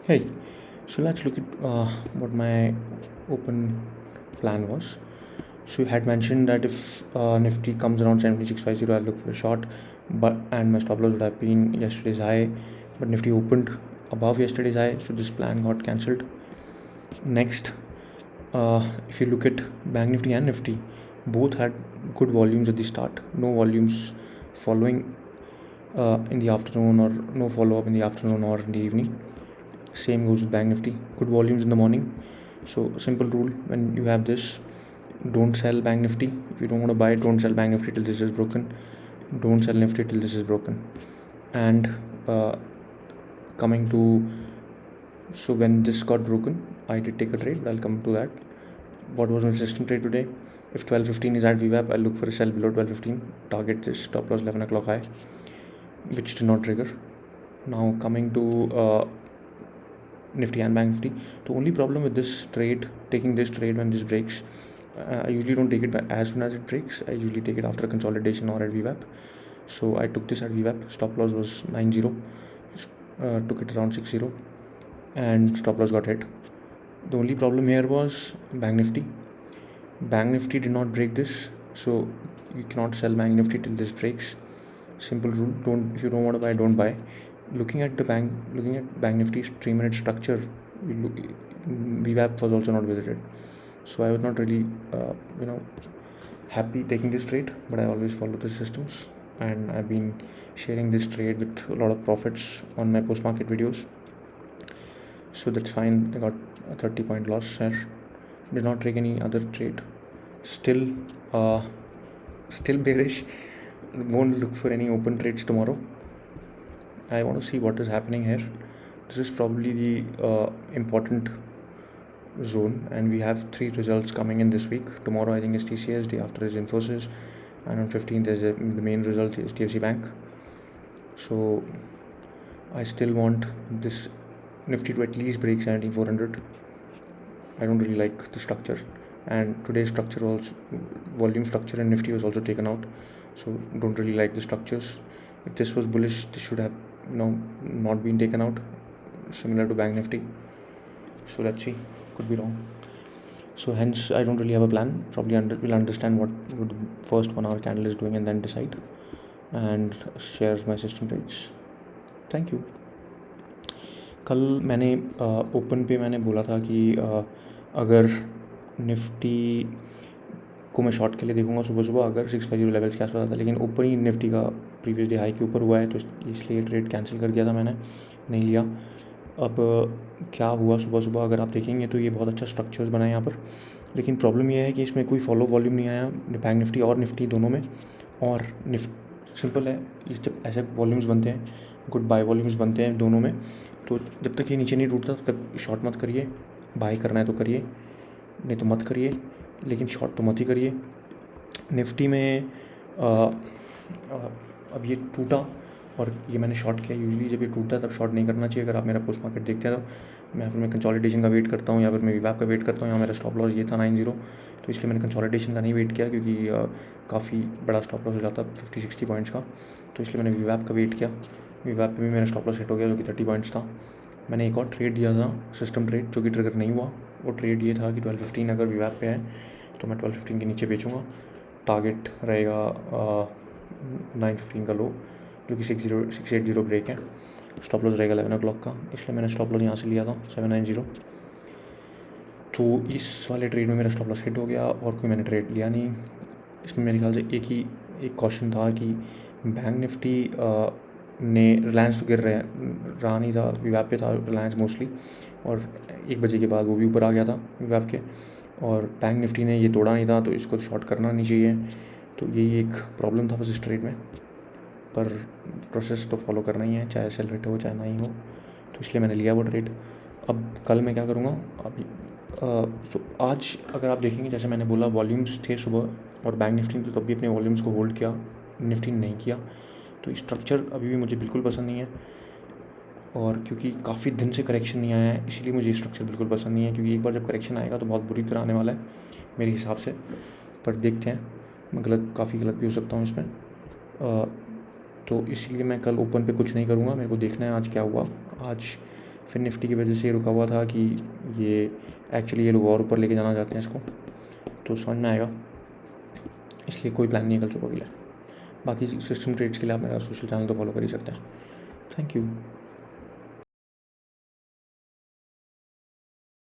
Hey, so let's look at what my open plan was. So you had mentioned that if Nifty comes around 7650, I'll look for a short, and my stop loss would have been yesterday's high, but Nifty opened above yesterday's high, so this plan got cancelled. Next, if you look at Bank Nifty and Nifty, both had good volumes at the start, no volumes following in the afternoon, or no follow up in the afternoon or in the evening. Same goes with Bank Nifty, good volumes in the morning. So simple rule, when you have this, don't sell Bank Nifty. If you don't want to buy it, don't sell Bank Nifty till this is broken. Don't sell Nifty till this is broken. And coming to, so when this got broken, I did take a trade, but I'll come to that. What was my system trade today? If 12:15 is at vwap, I'll look for a sell below 12:15, target this stop loss 11 o'clock high, which did not trigger. Now coming to Nifty and Bank Nifty, the only problem with this trade, taking this trade when this breaks, I usually don't take it as soon as it breaks. I usually take it after a consolidation or at vwap. So I took this at vwap, stop loss was 90, took it around 60, and stop loss got hit. The only problem here was Bank Nifty. Bank Nifty did not break this, so you cannot sell Bank Nifty till this breaks. Simple rule, if you don't want to buy, don't buy. Looking at Bank Nifty's 3-minute structure, vwap was also not visited, so I was not really happy taking this trade, but I always follow the systems, and I've been sharing this trade with a lot of profits on my post market videos, so that's fine. I got a 30-point loss here. Did not take any other trade. Still bearish. Won't look for any open trades tomorrow. I want to see what is happening here. This is probably the important zone, and we have 3 results coming in this week. Tomorrow I think is TCS, day after is Infosys, and on 15th is the main result is TFC Bank. So I still want this Nifty to at least break 17,400. I don't really like the structure, and today's structure also, volume structure in Nifty was also taken out, so don't really like the structures. If this was bullish, this should have not been taken out, similar to Bank Nifty. So let's see, could be wrong. So hence I don't really have a plan. Probably we'll understand what the first 1 hour candle is doing and then decide and share my system trades. Thank you. कल मैंने open पे मैंने बोला था कि अगर Nifty को मैं शॉर्ट के लिए देखूंगा सुबह अगर 650 लेवल्स के आसपास आता, लेकिन ऊपर ही निफ्टी का प्रीवियस डे हाई के ऊपर हुआ है, तो इसलिए ट्रेड कैंसिल कर दिया था मैंने, नहीं लिया. अब क्या हुआ सुबह अगर आप देखेंगे तो ये बहुत अच्छा स्ट्रक्चर्स बना है यहाँ पर, लेकिन प्रॉब्लम ये है कि इसमें कोई फॉलो वॉल्यूम नहीं आया बैंक निफ्टी और निफ्टी दोनों में. और सिंपल है, जब ऐसे वॉल्यूम्स बनते हैं, गुड बाय वॉल्यूम्स बनते हैं दोनों में, तो जब तक ये नीचे नहीं टूटता तब तक शॉर्ट मत करिए. बाय करना है तो करिए, नहीं तो मत करिए, लेकिन शॉर्ट तो मत ही करिए. निफ्टी में अब ये टूटा और ये मैंने शॉर्ट किया. यूजुअली जब ये टूटता है तब शॉर्ट नहीं करना चाहिए. अगर आप मेरा पोस्ट मार्केट देखते हैं तो मैं फिर मैं कंसोलिडेशन का वेट करता हूँ, या फिर मैं vwap का वेट करता हूँ. यहाँ मेरा स्टॉप लॉस ये था 90, तो इसलिए मैंने कंसोलिडेशन का नहीं वेट किया, क्योंकि काफ़ी बड़ा स्टॉप लॉस हो जाता 50-60 पॉइंट्स का, तो इसलिए मैंने vwap का वेट किया. vwap पे भी मेरा स्टॉप लॉस हिट हो गया, जो कि 30 पॉइंट्स था. मैंने एक और ट्रेड दिया था, सिस्टम ट्रेड, जो कि ट्रिगर नहीं हुआ. वो ट्रेड ये था कि 12:15 अगर vwap पे है तो मैं 12:15 के नीचे बेचूँगा. टारगेट रहेगा 9:15 का लो, जो कि 680 ब्रेक है. स्टॉप लॉस रहेगा 11 o'clock का, इसलिए मैंने स्टॉप लॉस यहाँ से लिया था 790. तो इस वाले ट्रेड में मेरा स्टॉप लॉस हिट हो गया और कोई मैंने ट्रेड लिया नहीं. इसमें मेरे ख्याल से एक क्वेश्चन था कि बैंक निफ्टी ने रिलायंस तो गिर रहा नहीं था, vwap पे था रिलायंस मोस्टली, और 1 बजे के बाद वो भी ऊपर आ गया था vwap के, और बैंक निफ्टी ने ये तोड़ा नहीं था, तो इसको शॉर्ट करना नहीं चाहिए. तो यही एक प्रॉब्लम था बस इस ट्रेड में, पर प्रोसेस तो फॉलो करना ही है, चाहे सेल हिट हो चाहे नहीं हो, तो इसलिए मैंने लिया वो ट्रेड. अब कल मैं क्या करूँगा, तो आज अगर आप देखेंगे, जैसे मैंने बोला वॉल्यूम्स थे सुबह और बैंक निफ्टी ने तो तब भी अपने वॉल्यूम्स को होल्ड किया, निफ्टी ने नहीं किया. तो स्ट्रक्चर अभी भी मुझे बिल्कुल पसंद नहीं है, और क्योंकि काफ़ी दिन से करेक्शन नहीं आया है, इसीलिए मुझे स्ट्रक्चर बिल्कुल पसंद नहीं है. क्योंकि एक बार जब करेक्शन आएगा तो बहुत बुरी तरह आने वाला है मेरे हिसाब से, पर देखते हैं, मैं काफ़ी गलत भी हो सकता हूँ इसमें. तो इसीलिए मैं कल ओपन पे कुछ नहीं करूँगा. मेरे को देखना है आज क्या हुआ. आज फिर निफ्टी की वजह से ये रुका हुआ था कि ये एक्चुअली ये लोग और ऊपर लेके जाना चाहते हैं इसको, तो समझ में आएगा, इसलिए कोई प्लान नहीं है कल सुबह के लिए। बाकी सिस्टम ट्रेड्स के लिए आप मेरा सोशल चैनल तो फॉलो कर ही सकते हैं। Thank you.